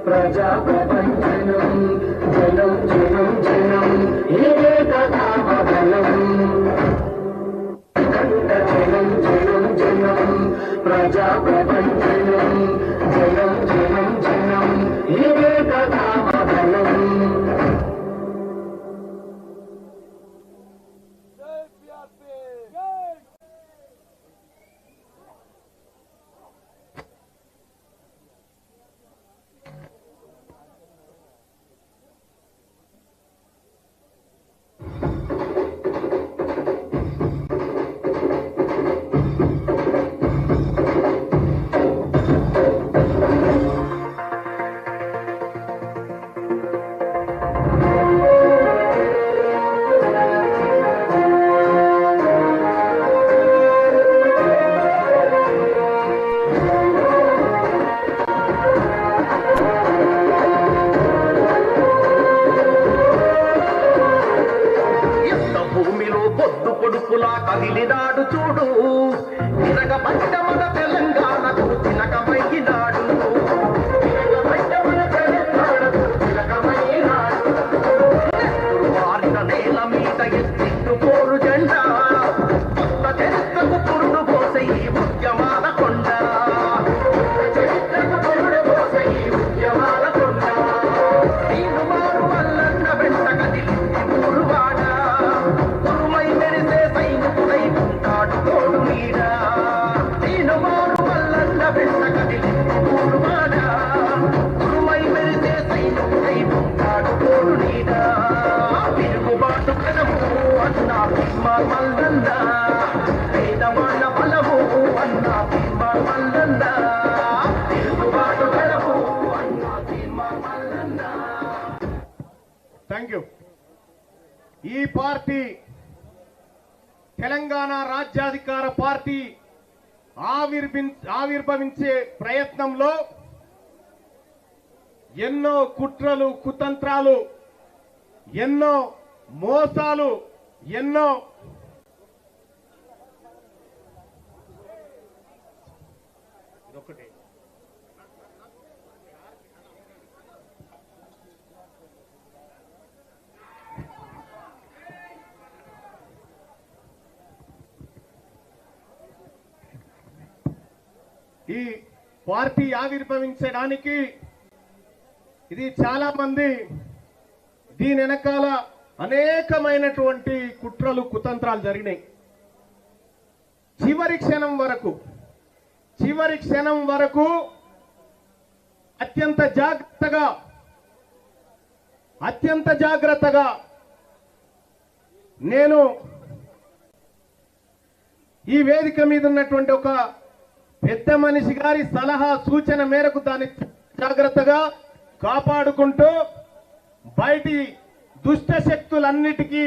ప్రజా ప్రపంచనం జనం జనం జనం ఇదే కథా బలం జనం జనం జనం ప్రజా ప్రపంచనం జనం జనం జనం ఇదే కథా బలం కదిలినాడు చూడు తిరగబడ్డ మన తెలంగాణకు తిలకమయ్యినాడు మారిన నేల మీద ఎత్తిట్టు పోరు జెండా కొత్త చరిత్రకు పురుడు పోసే ఈ ఉద్యమాల కొండ నీరు మారు వల్లన్న వెంట కదిలింది ఊరువాడ ఉరుమై మెరిసే సైనికుడై ఉంటాడు తోడు నీడ నీరు మారు వల్లన్న వెంట కదిలింది ఊరువాడ ఉరుమై మెరిసే సైనికుడై ఉంటాడు తోడు నీడ తిరుగుబాటు కనము అన్నా భీమా మల్లన్న పేదవాళ్ళ బలము అన్నా భీమా మల్లన్న తిరుగుబాటు కనము అన్నా భీమా మల్లన్న. Thank you. ఈ పార్టీ తెలంగాణ రాజ్యాధికార పార్టీ ఆవిర్భవించే ప్రయత్నంలో ఎన్నో కుట్రలు కుతంత్రాలు ఎన్నో మోసాలు ఎన్నో ఈ పార్టీ ఆవిర్భవించడానికి ఇది చాలా మంది దీని వెనకాల అనేకమైనటువంటి కుట్రలు కుతంత్రాలు జరిగినాయి. చివరి క్షణం వరకు అత్యంత జాగ్రత్తగా నేను ఈ వేదిక మీద ఉన్నటువంటి ఒక పెద్ద మనిషి గారి సలహా సూచన మేరకు దాన్ని జాగ్రత్తగా కాపాడుకుంటూ బయటి దుష్ట శక్తులన్నిటికీ